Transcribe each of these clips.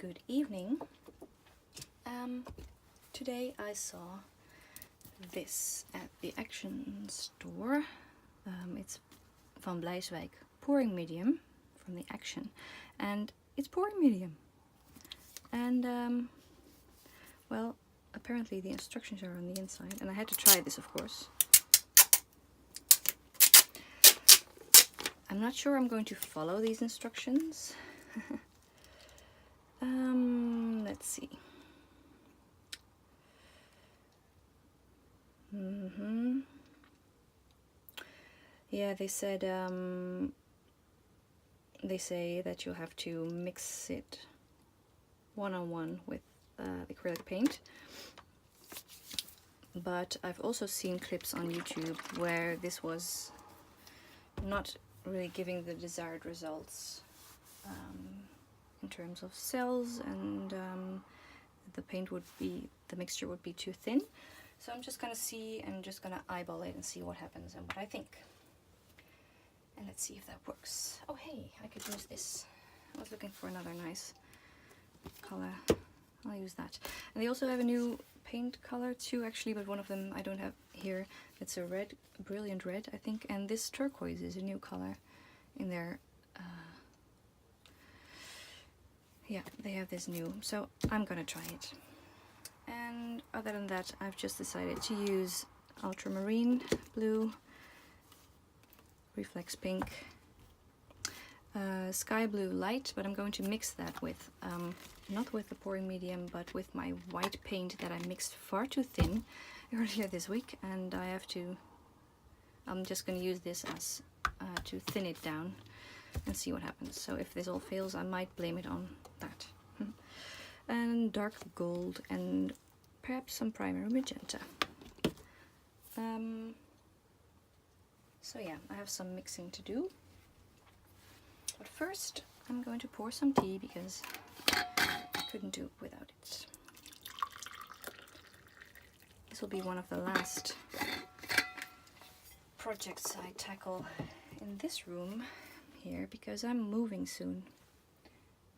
good evening. Today I saw this at the Action store. It's from Bleiswijk, pouring medium from the Action, and it's pouring medium. And well, apparently the instructions are on the inside, and I had to try this, of course. I'm not sure I'm going to follow these instructions. Let's see. Yeah, they said they say that you have to mix it one-on-one with acrylic paint. But I've also seen clips on YouTube where this was not really giving the desired results in terms of cells, and the mixture would be too thin. So I'm just gonna see and just gonna eyeball it and see what happens and what I think. And let's see if that works. Oh hey, I could use this. I was looking for another nice color. I'll use that. And they also have a new paint color too, actually, but one of them I don't have here. It's a red, a brilliant red, I think, and this turquoise is a new color in their yeah, they have this new, so I'm gonna try it. And other than that, I've just decided to use ultramarine blue, reflex pink, sky blue light, but I'm going to mix that with not with the pouring medium, but with my white paint that I mixed far too thin earlier this week, and I'm just going to use this as to thin it down and see what happens. So if this all fails, I might blame it on that. And dark gold and perhaps some primary magenta. So yeah, I have some mixing to do. But first, I'm going to pour some tea because I couldn't do it without it. This will be one of the last projects I tackle in this room here because I'm moving soon.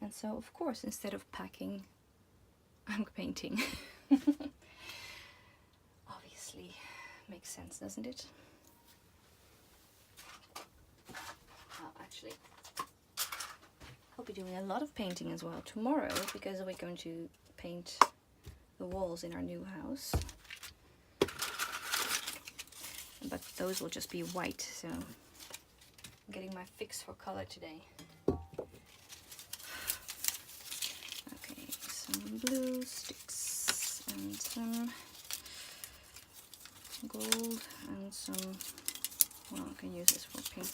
And so, of course, instead of packing, I'm painting. Obviously, makes sense, doesn't it? Actually, I'll be doing a lot of painting as well tomorrow because we're going to paint the walls in our new house. But those will just be white, so I'm getting my fix for color today. Okay, some blue sticks and some gold and some, well, I can use this for pink.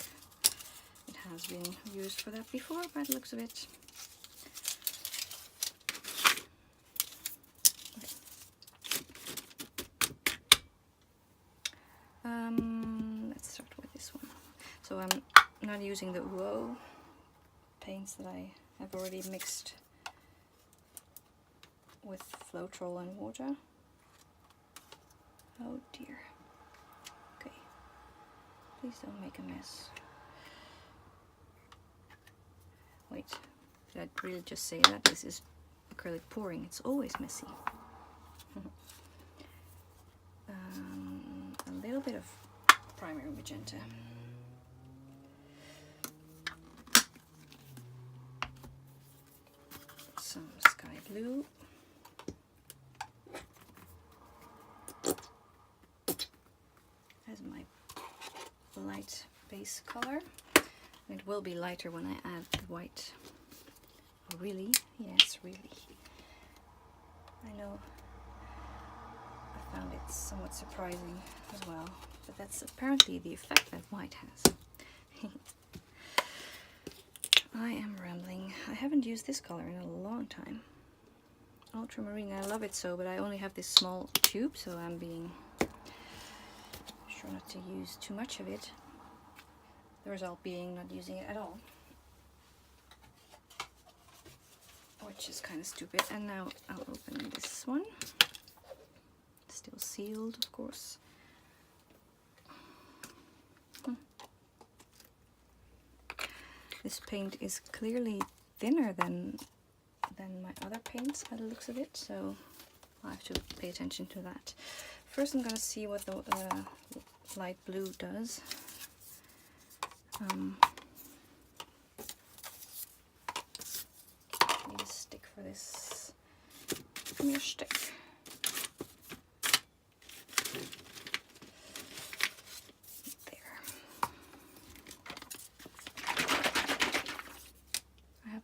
It has been used for that before, by the looks of it. Let's start with this one. So I'm not using the UO paints that I have already mixed with Floetrol and water. Oh dear. Okay. Please don't make a mess. Wait, did I really just say that? This is acrylic pouring. It's always messy. A little bit of primary magenta. Some sky blue. As my light base color. It will be lighter when I add the white. Oh, really? Yes, really. I know. I found it somewhat surprising as well, but that's apparently the effect that white has. I am rambling. I haven't used this color in a long time. Ultramarine, I love it so, but I only have this small tube, so I'm being sure not to use too much of it. The result being not using it at all, which is kind of stupid. And now I'll open this one, still sealed, of course. This paint is clearly thinner than than my other paints by the looks of it, so I have to pay attention to that. First I'm going to see what the light blue does. Need a stick for this. Give me a stick.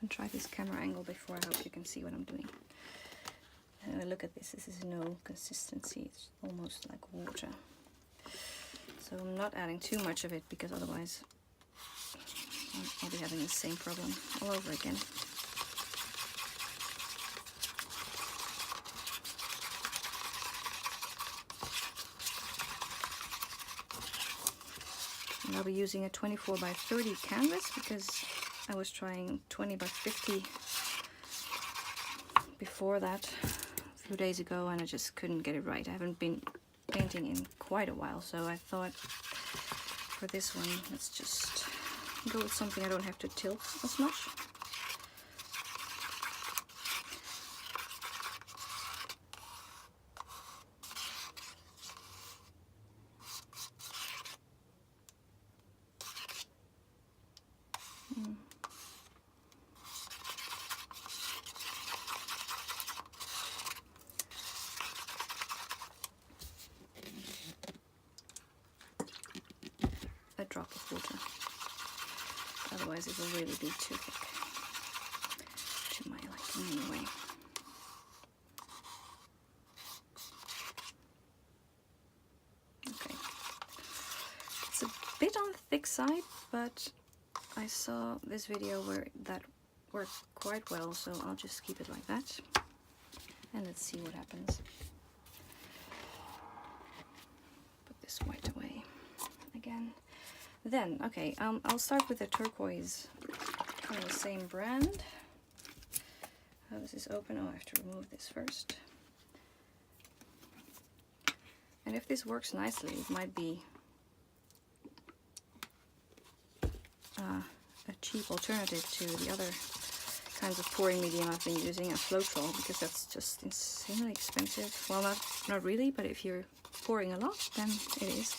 Try this camera angle before. I hope you can see what I'm doing. Look at this. This is no consistency. It's almost like water. So I'm not adding too much of it because otherwise I'll be having the same problem all over again. And I'll be using a 24 by 30 canvas because I was trying 20 by 50 before that a few days ago and I just couldn't get it right. I haven't been painting in quite a while, so I thought for this one let's just go with something I don't have to tilt as much. A drop of water, otherwise it will really be too thick to my liking anyway. Okay, it's a bit on the thick side, but I saw this video where that worked quite well, so I'll just keep it like that and let's see what happens. Put this white away again. Then, okay, I'll start with the turquoise from the same brand. How does this open? Oh, I have to remove this first. And if this works nicely, it might be a cheap alternative to the other kinds of pouring medium I've been using, a Floetrol, because that's just insanely expensive. Well, not really, but if you're pouring a lot, then it is.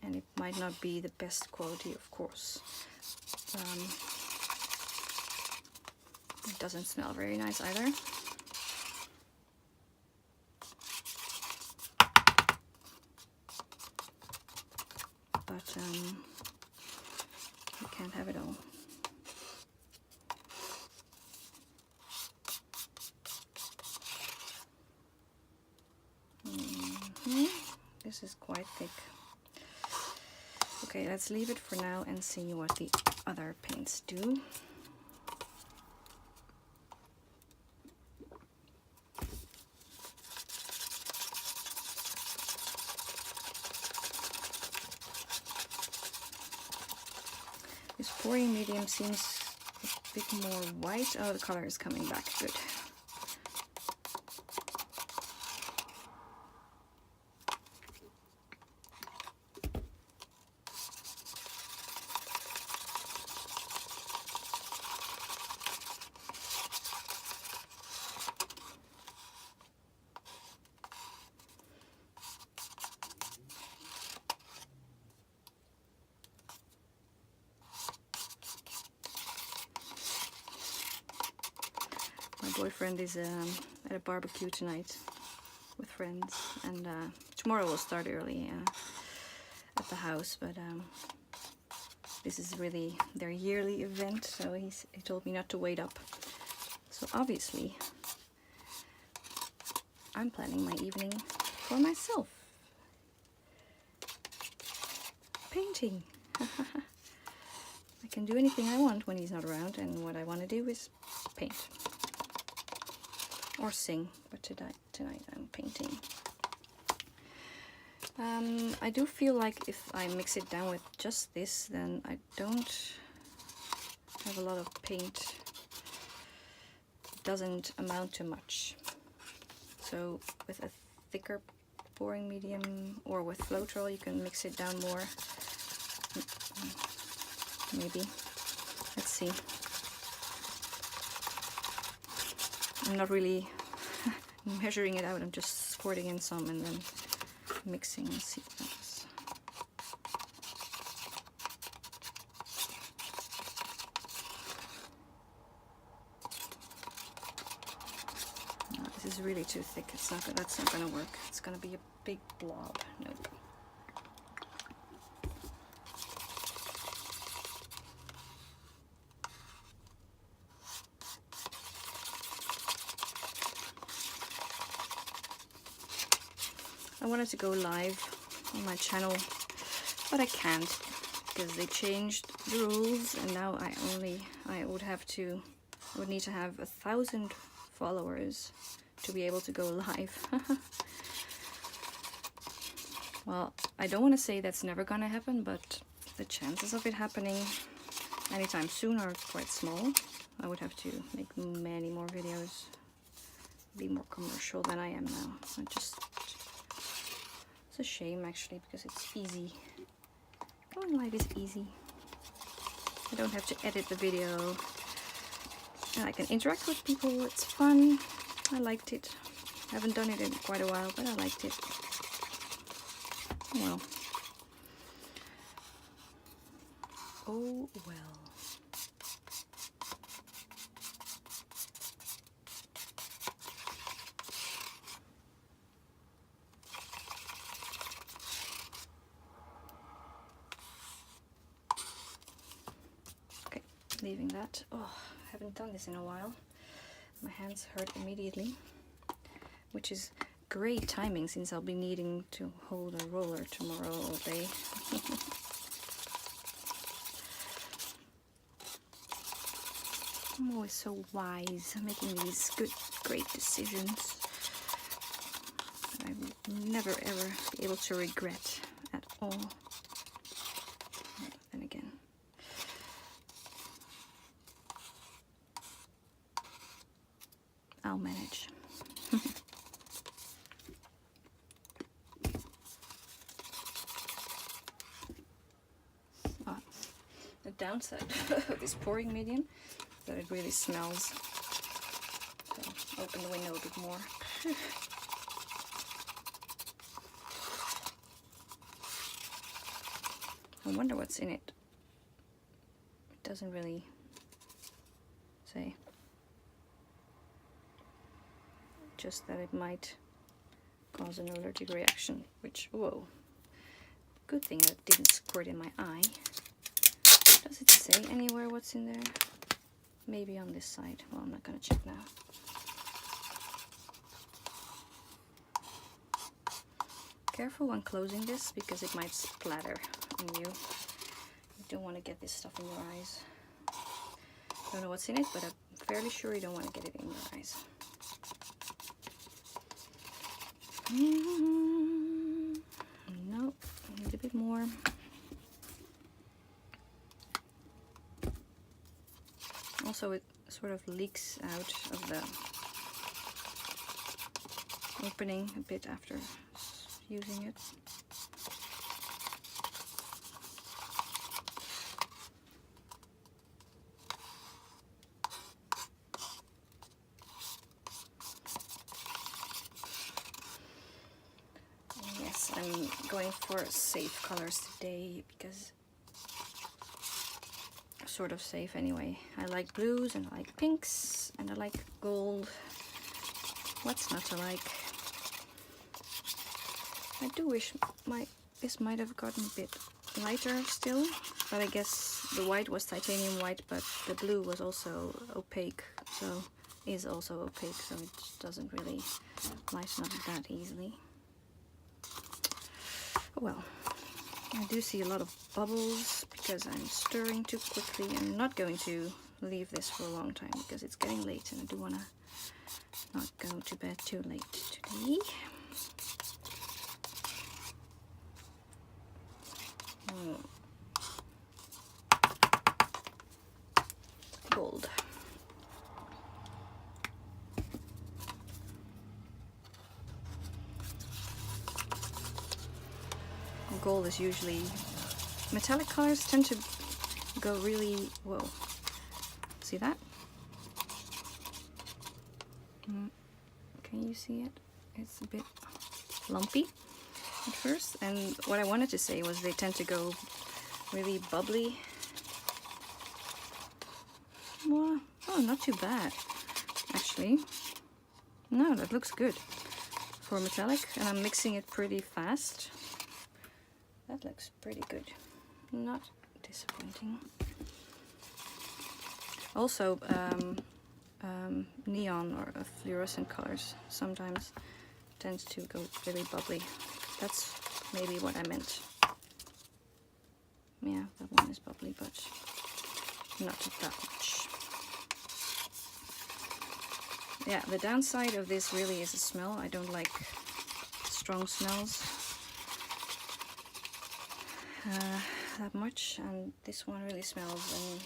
And it might not be the best quality, of course. It doesn't smell very nice either. But you can't have it all. This is quite thick. Okay, let's leave it for now and see what the other paints do. This pouring medium seems a bit more white. Oh, the color is coming back. Good. My boyfriend is at a barbecue tonight with friends, and tomorrow we'll start early at the house, but this is really their yearly event, so he told me not to wait up. So obviously I'm planning my evening for myself. Painting. I can do anything I want when he's not around, and what I want to do is paint. Or sing, but tonight I'm painting. I do feel like if I mix it down with just this, then I don't have a lot of paint. It doesn't amount to much. So with a thicker pouring medium or with Floetrol, you can mix it down more. Maybe. Let's see. I'm not really measuring it out, I'm just squirting in some and then mixing and see what happens. No, this is really too thick. It's not. That's not gonna work. It's gonna be a big blob. Nope. I wanted to go live on my channel, but I can't because they changed the rules, and now I would need to have 1,000 followers to be able to go live. Well, I don't want to say that's never gonna happen, but the chances of it happening anytime soon are quite small. I would have to make many more videos, be more commercial than I am now. It's a shame actually, because it's easy. Going live is easy. I don't have to edit the video. And I can interact with people. It's fun. I liked it. I haven't done it in quite a while, but I liked it. Well. Oh well. Leaving that. Oh, I haven't done this in a while. My hands hurt immediately, which is great timing since I'll be needing to hold a roller tomorrow all day. I'm always so wise, making these great decisions that I will never ever be able to regret at all. Then again, I'll manage. The downside of this pouring medium is that it really smells. So open the window a bit more. I wonder what's in it. It doesn't really say. Just that it might cause an allergic reaction, which, whoa, good thing it didn't squirt in my eye. Does it say anywhere what's in there? Maybe on this side. Well, I'm not gonna check now. Careful when closing this because it might splatter on you. You don't want to get this stuff in your eyes. Don't know what's in it, but I'm fairly sure you don't want to get it in your eyes. Nope, need a bit more. Also, it sort of leaks out of the opening a bit after using it. Yes, I'm going for safe colors today because sort of safe anyway. I like blues and I like pinks and I like gold. What's not to like? I do wish this might have gotten a bit lighter still, but I guess the white was titanium white, but the blue was also opaque, so is also opaque, so it doesn't really lighten up that easily. Well, I do see a lot of bubbles because I'm stirring too quickly. I'm not going to leave this for a long time because it's getting late and I do want to not go to bed too late today. Gold. Gold is usually, metallic colors tend to go really, whoa, see that? Can you see it? It's a bit lumpy at first, and what I wanted to say was they tend to go really bubbly. Well, oh, not too bad actually. No, that looks good for metallic, and I'm mixing it pretty fast. That looks pretty good, not disappointing. Also neon or fluorescent colors sometimes tends to go really bubbly. That's maybe what I meant. Yeah, that one is bubbly, but not that much. Yeah, the downside of this really is the smell. I don't like strong smells that much, and this one really smells, and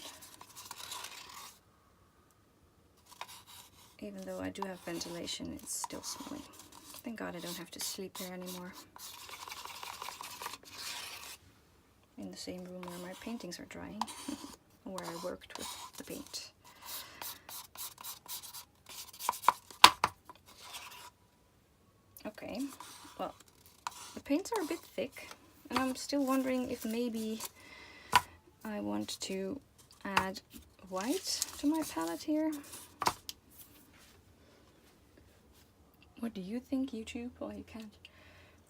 even though I do have ventilation, it's still smelling. Thank God I don't have to sleep there anymore. In the same room where my paintings are drying, where I worked with the paint. Okay, well, the paints are a bit thick, and I'm still wondering if maybe I want to add white to my palette here. What do you think, YouTube? Oh, you can't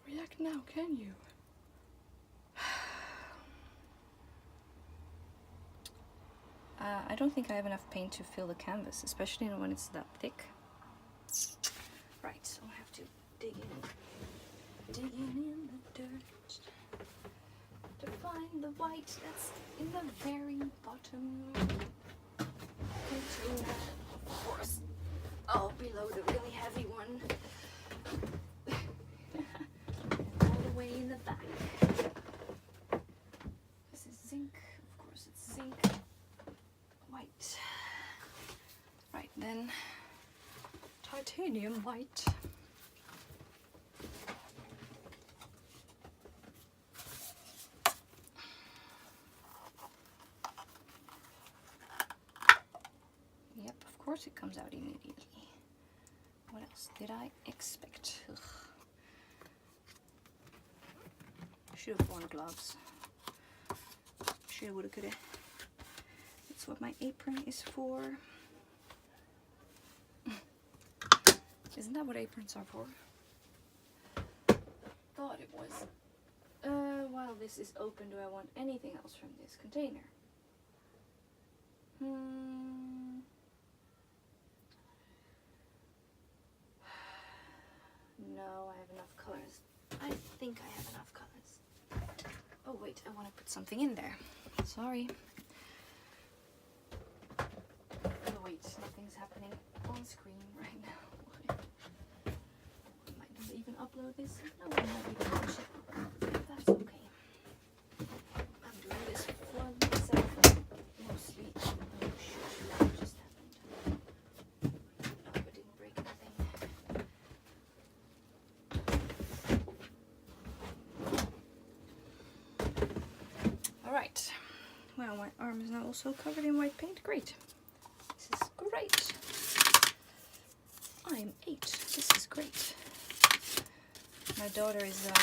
react now, can you? I don't think I have enough paint to fill the canvas, especially when it's that thick. Right, so I have to dig in the dirt to find the white that's in the very bottom container, of course. Oh, below the really heavy one. All the way in the back. This is zinc, of course it's zinc. White. Right, then titanium white. Yep, of course it comes out immediately. What else did I expect? Ugh. Should have worn gloves. Shoulda, woulda, coulda. That's what my apron is for. Isn't that what aprons are for? Thought it was. While this is open, do I want anything else from this container? No, I have enough colors. I think I have enough colors. Oh wait, I want to put something in there. Sorry. Oh wait, nothing's happening on screen right now. I might not even upload this. No, I might even watch it. That's okay. I'm doing this for myself mostly. Oh shoot, what just happened? Oh, I didn't break anything. Alright. Well, my arm is now also covered in white paint. Great. This is great. I'm 8. This is great. My daughter is a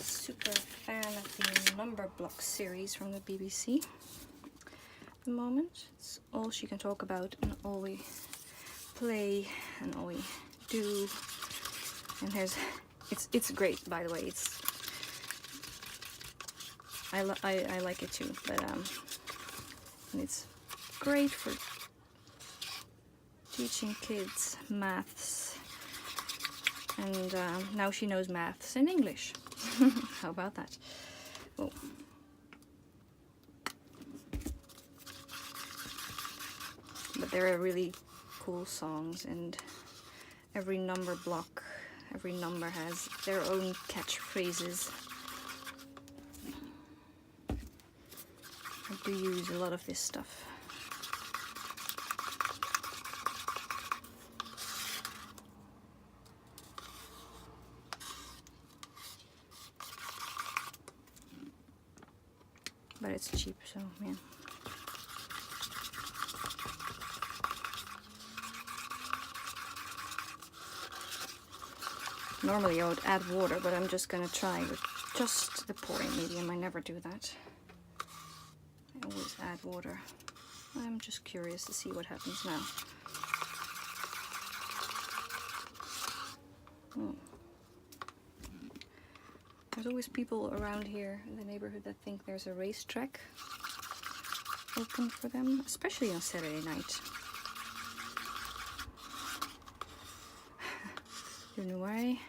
super fan of the Number Block series from the BBC. At the moment, it's all she can talk about and all we play and all we do. And there's, it's great, by the way. It's I like it too, but and it's great for teaching kids maths, and now she knows maths and English. How about that? Oh. But there are really cool songs, and every number block, every number has their own catchphrases. I do use a lot of this stuff. But it's cheap, so yeah. Normally I would add water, but I'm just gonna try with just the pouring medium. I never do that. I always add water. I'm just curious to see what happens now. There's always people around here in the neighborhood that think there's a racetrack open for them, especially on Saturday night. Don't know why.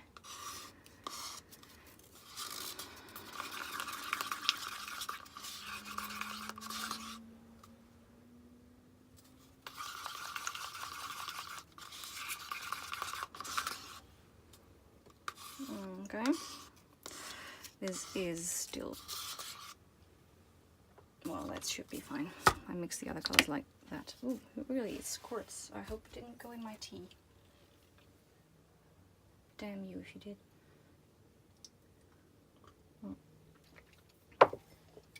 Okay. This is still, well, that should be fine. I mix the other colors like that. Ooh, really, it squirts. I hope it didn't go in my tea. Damn you if you did.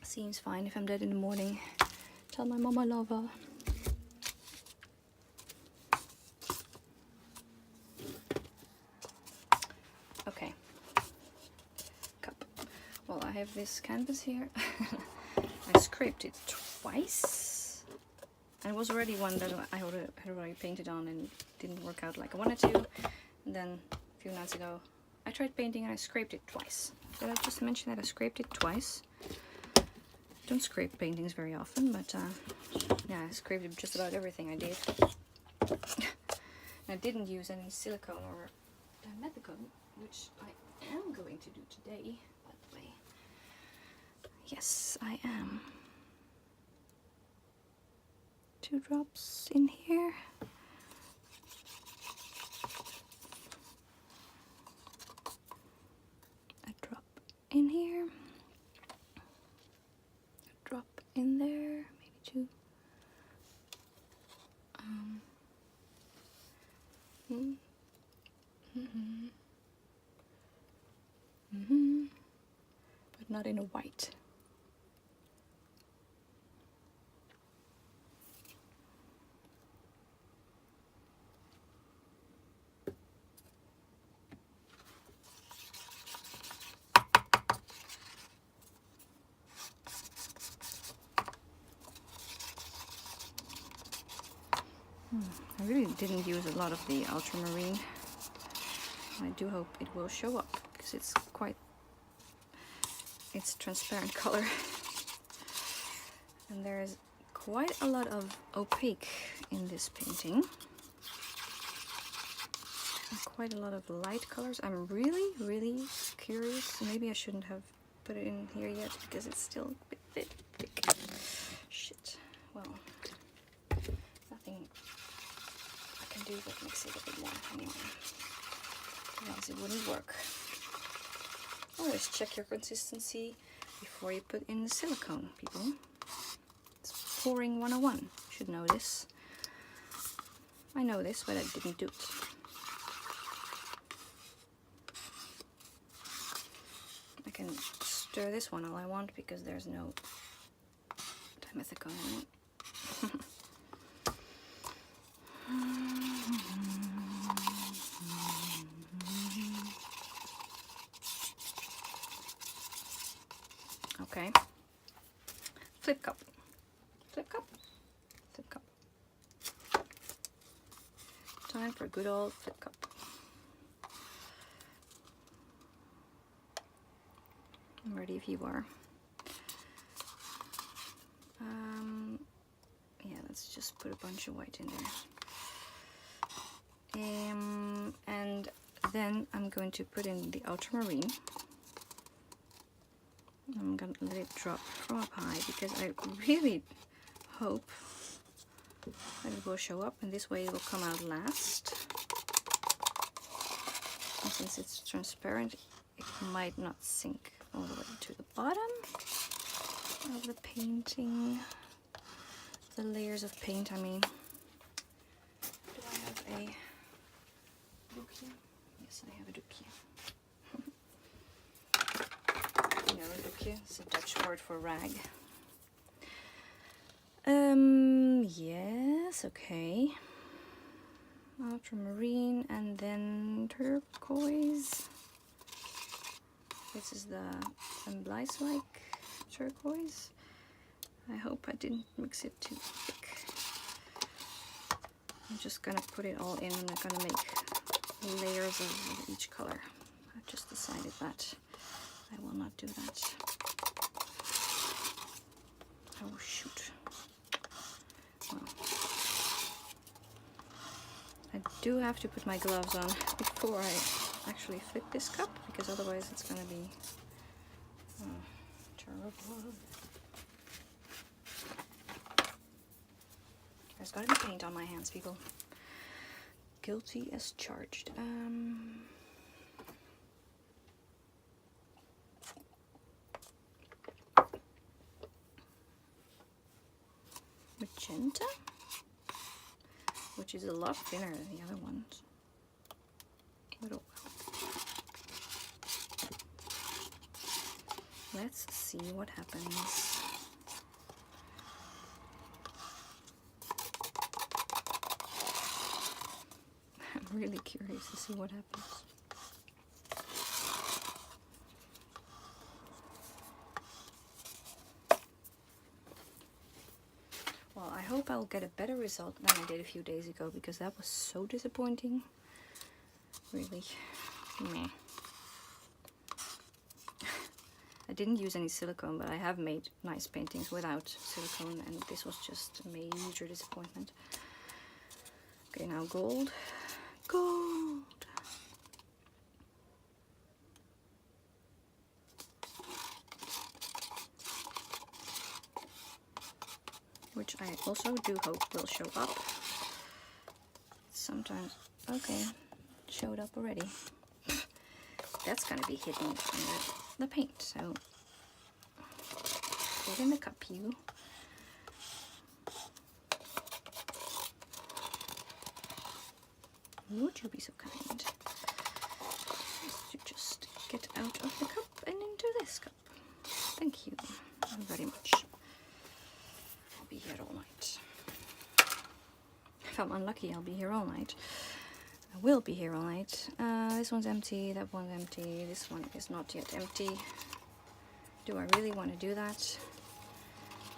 Seems fine. If I'm dead in the morning, tell my mom I love her. Okay. Cup. Well, I have this canvas here. I scraped it twice. And it was already one that I had already painted on and didn't work out like I wanted to. And then a few nights ago, I tried painting and I scraped it twice. Did I just mention that I scraped it twice? I don't scrape paintings very often, but yeah, I scraped just about everything I did. I didn't use any silicone or dimethicone, which I am going to do today, by the way. Yes, I am. 2 drops in here. A drop in here. A drop in there, maybe 2. But not in a white. I really didn't use a lot of the ultramarine. I do hope it will show up because it's transparent color. And there is quite a lot of opaque in this painting. And quite a lot of light colors. I'm really curious. Maybe I shouldn't have put it in here yet because it's still a bit thick. Shit. Well, nothing I can do but mix it a bit more anyway. Otherwise it wouldn't work. Always check your consistency before you put in the silicone, people. It's pouring 101. You should know this. I know this, but I didn't do it. I can stir this one all I want because there's no dimethicone in it. Okay. Flip cup. Flip cup. Flip cup. Time for a good old flip cup. I'm ready if you are. Yeah, let's just put a bunch of white in there. And then I'm going to put in the ultramarine. I'm gonna let it drop from up high because I really hope that it will show up, and this way it will come out last. And since it's transparent, it might not sink all the way to the bottom of the painting. The layers of paint, I mean. Do I have a doekje? Yes, I have a doekje. You know, a doekje, it's a Dutch word for rag. Yes, okay. ultramarine, and then turquoise. This is the Bleiswijk turquoise. I hope I didn't mix it too thick. I'm just gonna put it all in. I'm not gonna make layers of each color. I've just decided that I will not do that. Oh shoot. Well, I do have to put my gloves on before I actually flip this cup, because otherwise it's gonna be terrible. There's gotta be paint on my hands, people. Guilty as charged. Magenta, which is a lot thinner than the other ones. But oh well. Let's see what happens. I'm really curious to see what happens. Well, I hope I'll get a better result than I did a few days ago, because that was so disappointing. Really. Meh. I didn't use any silicone, but I have made nice paintings without silicone, and this was just a major disappointment. Okay, now gold. Gold! Which I also do hope will show up. Sometimes, okay, showed up already. That's gonna be hidden under the paint, so get in the cup, you. Would you be so kind to just get out of the cup and into this cup? Thank you very much. I'll be here all night. If I'm unlucky, I'll be here all night. I will be here all night. This one's empty, that one's empty, this one is not yet empty. Do I really want to do that?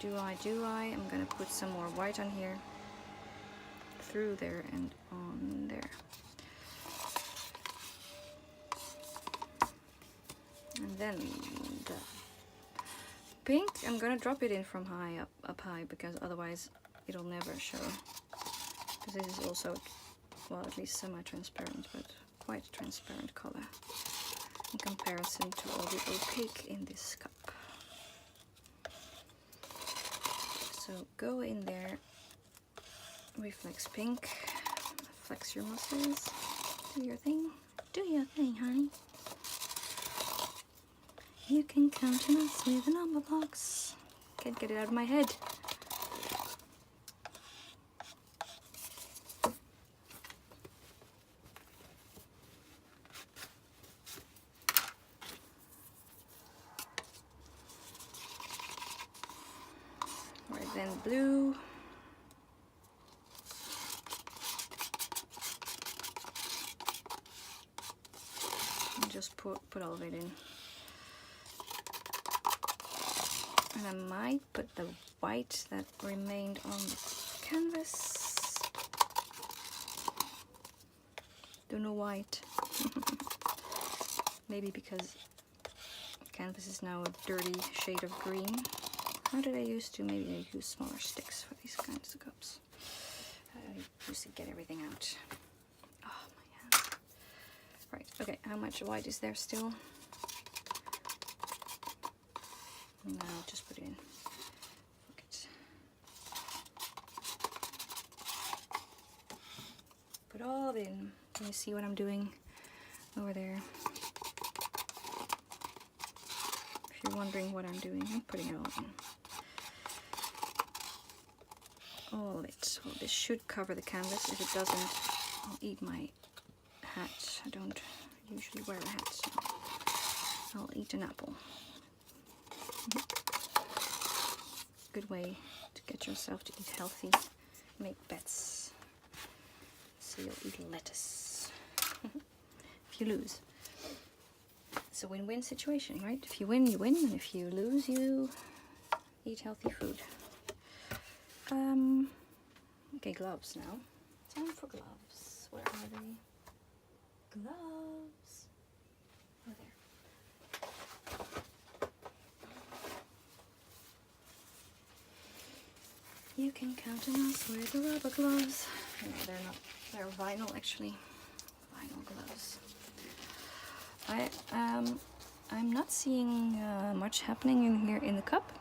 Do I? I'm gonna put some more white on here. Through there and on there. And then the pink, I'm gonna drop it in from high up high, because otherwise it'll never show. Because this is also, well, at least semi-transparent, but quite transparent color in comparison to all the opaque in this cup. So go in there, reflex pink, flex your muscles, do your thing, honey. You can count on us with the number blocks. Can't get it out of my head. Right, then blue. And just put all of it in. And I might put the white that remained on the canvas. Don't know white. Maybe because canvas is now a dirty shade of green. How did I used to? Maybe I use smaller sticks for these kinds of cups. I used to get everything out. Oh my hand. Right, okay, how much white is there still? No, just put it in. Look it. Put all of it in. Can you see what I'm doing over there? If you're wondering what I'm doing, I'm putting it all in. All of it. Well, this should cover the canvas. If it doesn't, I'll eat my hat. I don't usually wear a hat, so I'll eat an apple. Good way to get yourself to eat healthy, make bets. So so you'll eat lettuce. If you lose. It's a win-win situation, right? If you win, you win, and if you lose, you eat healthy food. Okay, gloves now. Time for gloves. Where are they? Gloves. Oh, there. You can count on us with the rubber gloves. No, they're not. They're vinyl, actually. Vinyl gloves. I'm not seeing much happening in here in the cup.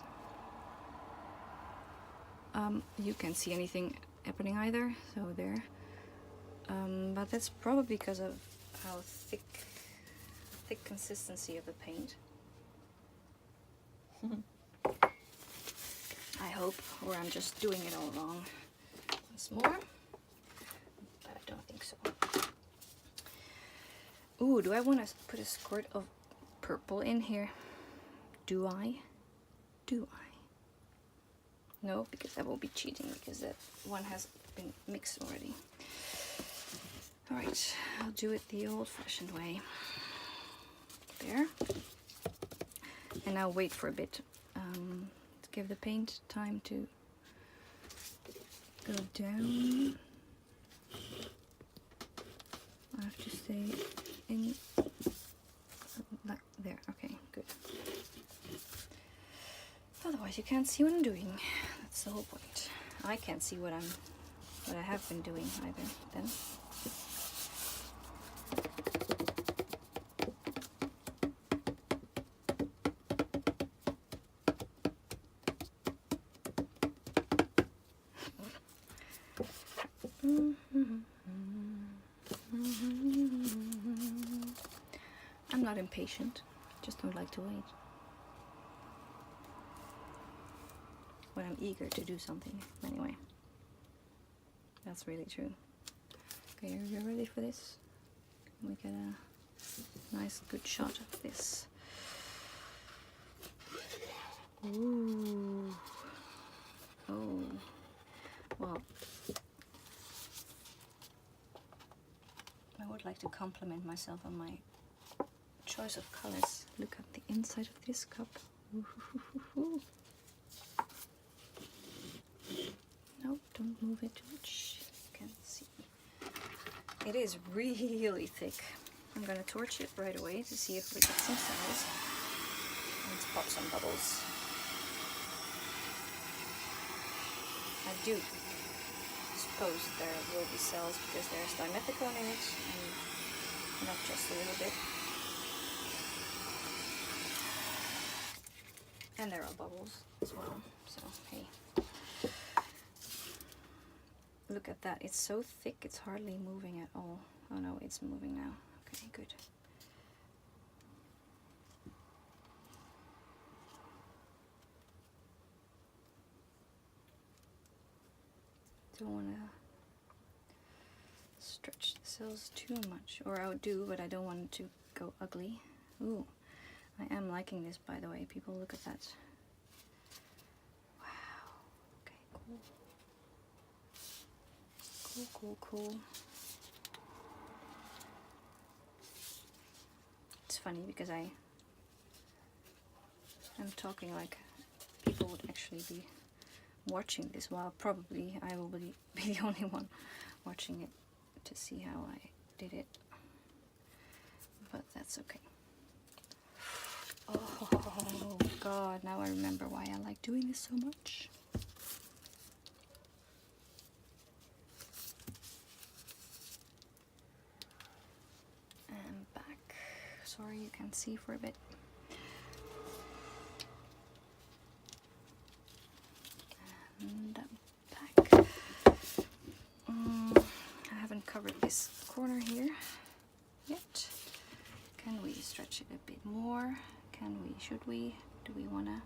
You can't see anything happening either, so there. But that's probably because of how thick consistency of the paint. I hope, or I'm just doing it all wrong. Once more, but I don't think so. Ooh, do I want to put a squirt of purple in here? Do I? Do I? No, because that will be cheating, because that one has been mixed already. Alright, I'll do it the old-fashioned way. There. And I'll wait for a bit to give the paint time to go down. I have to stay in like there. Okay, good. Otherwise you can't see what I'm doing. That's the whole point. I can't see what I have been doing either then. I'm not impatient, just don't like to wait. When I'm eager to do something, anyway. That's really true. Okay, are you ready for this? Can we get a nice good shot of this? Ooh. Oh. Well, I would like to compliment myself on my choice of colors. Look at the inside of this cup. Ooh. Nope, don't move it too much. You can't see. It is really thick. I'm gonna torch it right away to see if we get some cells. Let's pop some bubbles. I do suppose there will be cells because there's dimethicone in it, and not just a little bit. And there are bubbles as well, so hey. Look at that, it's so thick it's hardly moving at all. Oh no, it's moving now. Okay, good. Don't want to stretch the cells too much, or I would do, but I don't want it to go ugly. Ooh, I am liking this, by the way. People, look at that. Wow. Okay, cool. Cool. It's funny because I'm talking like people would actually be watching this, while probably I will be the only one watching it to see how I did it. But that's okay. Oh god, now I remember why I like doing this so much. And back. Sorry, you can't see for a bit. And back. I haven't covered this corner here yet. Can we stretch it a bit more? Can we? Should we? Do we wanna?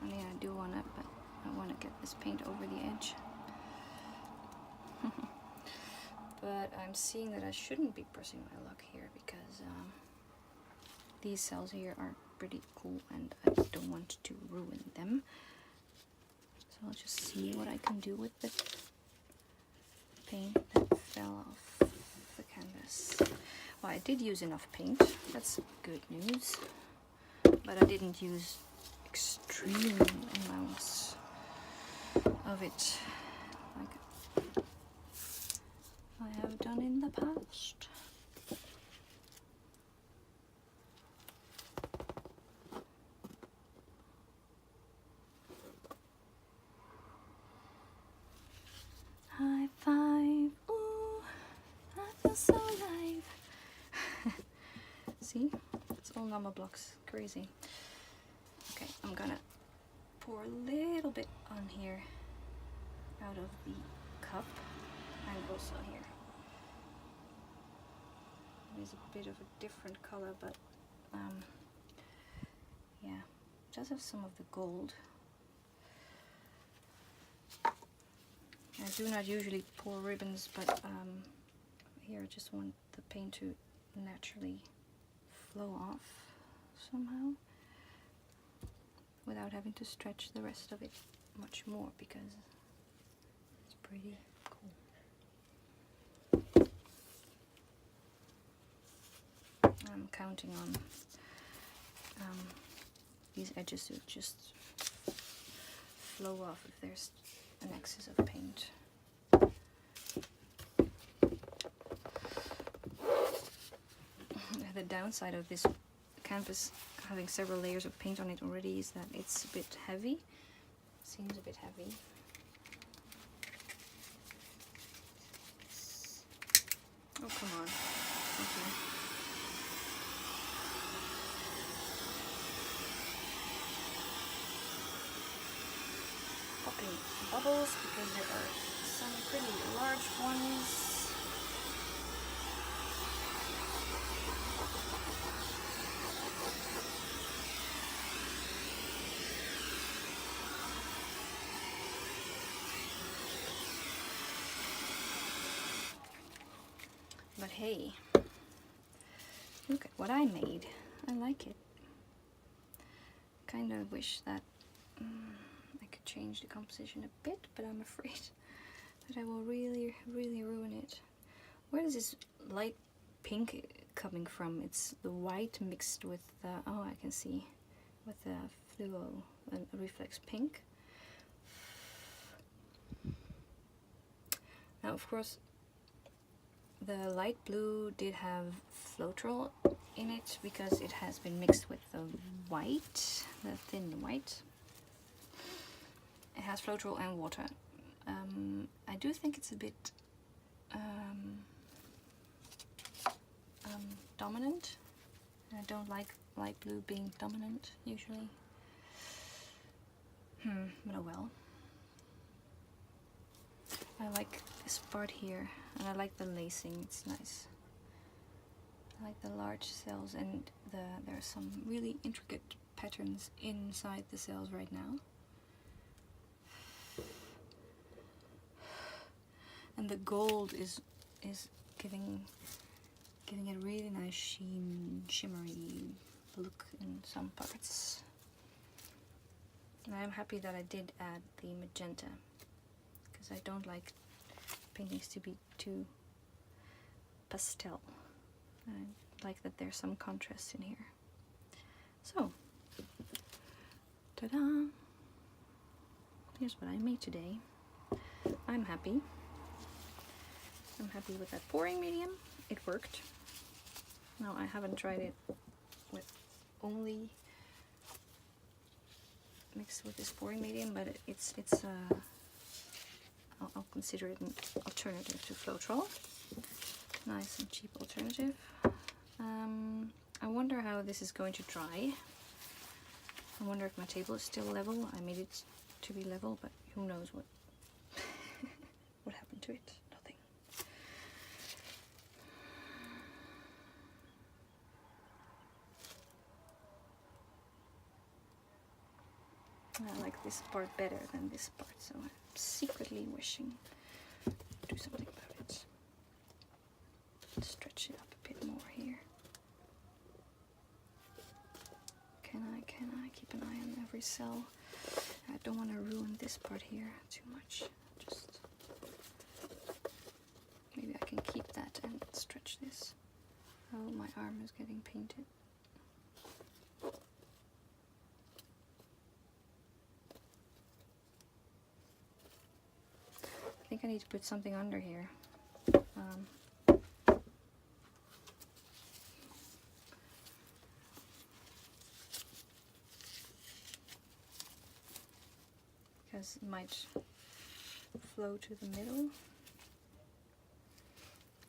I mean, I do wanna, but I wanna get this paint over the edge. But I'm seeing that I shouldn't be pressing my luck here because these cells here are pretty cool and I don't want to ruin them. So I'll just see what I can do with paint that fell off the canvas. Well, I did use enough paint, that's good news, but I didn't use extreme amounts of it like I have done in the past. High five, ooh, I feel so alive. See, it's all normal blocks, crazy. Okay, I'm gonna pour a little bit on here out of the cup and also here. It is a bit of a different color, but yeah, it does have some of the gold. I do not usually pour ribbons, but here I just want the paint to naturally flow off somehow without having to stretch the rest of it much more, because it's pretty cool. I'm counting on these edges to just flow off if there's an excess of paint. The downside of this canvas having several layers of paint on it already is that it's a bit heavy. Seems a bit heavy. Oh, come on. Okay. Popping bubbles because there are some pretty large ones. But hey, look at what I made. I like it. Kind of wish that I could change the composition a bit, but I'm afraid that I will really ruin it. Where is this light pink coming from? It's the white mixed with oh, I can see, with the fluo, a reflex pink. Now, of course, the light blue did have Floetrol in it because it has been mixed with the white, the thin white. It has Floetrol and water. I do think it's a bit dominant. I don't like light blue being dominant usually. But oh well. I like this part here, and I like the lacing, it's nice. I like the large cells, and there are some really intricate patterns inside the cells right now. And the gold is giving it a really nice sheen, shimmery look in some parts. And I'm happy that I did add the magenta, because I don't like paintings to be too pastel. I like that there's some contrast in here. So, ta-da! Here's what I made today. I'm happy. I'm happy with that pouring medium. It worked. Now, I haven't tried it with only mixed with this pouring medium, but I'll consider it an alternative to Floetrol. Nice and cheap alternative. I wonder how this is going to dry. I wonder if my table is still level. I made it to be level, but who knows what what happened to it. Nothing. I like this part better than this part, so I'm secretly wishing to do something about it. Stretch it up a bit more here. Can I keep an eye on every cell? I don't want to ruin this part here too much. Just keep that and stretch this. Oh, my arm is getting painted. I think I need to put something under here. Because it might flow to the middle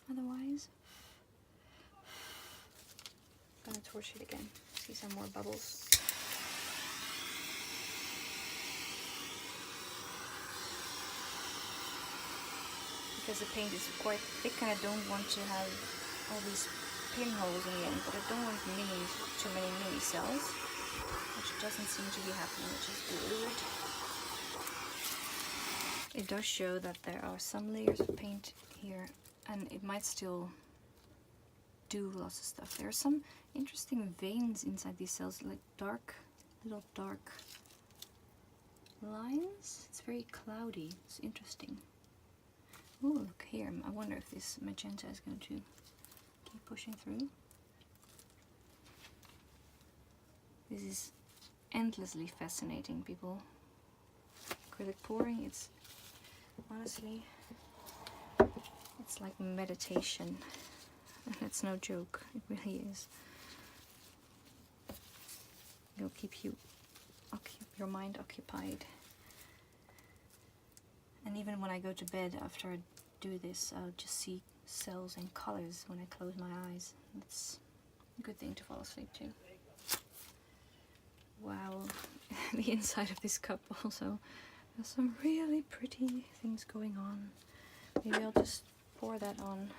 otherwise. I'm gonna torch it again. See some more bubbles. Because the paint is quite thick and I don't want to have all these pinholes in the end, but I don't want too many mini cells, which doesn't seem to be happening, which is good. It does show that there are some layers of paint here, and it might still do lots of stuff. There are some interesting veins inside these cells, like little dark lines. It's very cloudy. It's interesting. Oh, look here. I wonder if this magenta is going to keep pushing through. This is endlessly fascinating, people. Acrylic pouring, it's honestly, it's like meditation. And that's no joke. It really is. It'll keep your mind occupied. And even when I go to bed after I do this, I'll just see cells and colors when I close my eyes. It's a good thing to fall asleep to. Wow, the inside of this cup also has some really pretty things going on. Maybe I'll just pour that on.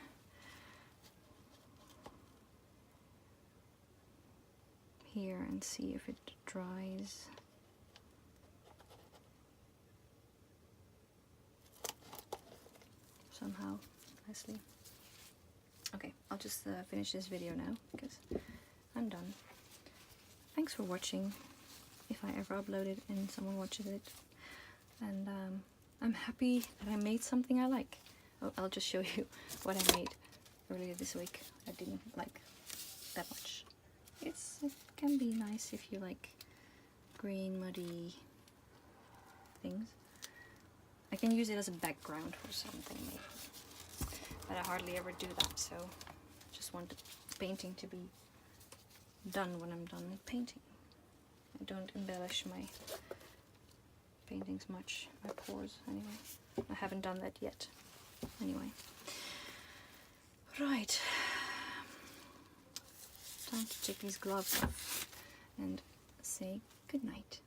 Here and see if it dries. Somehow nicely. Okay, I'll just finish this video now because I'm done. Thanks for watching, if I ever upload it and someone watches it. And I'm happy that I made something I like. Oh, I'll just show you what I made earlier this week. I didn't like that much. It can be nice if you like green, muddy things. I can use it as a background for something maybe. But I hardly ever do that, so I just want the painting to be done when I'm done with painting. I don't embellish my paintings much, my pours anyway. I haven't done that yet. Anyway. Right. Time to take these gloves off and say good night.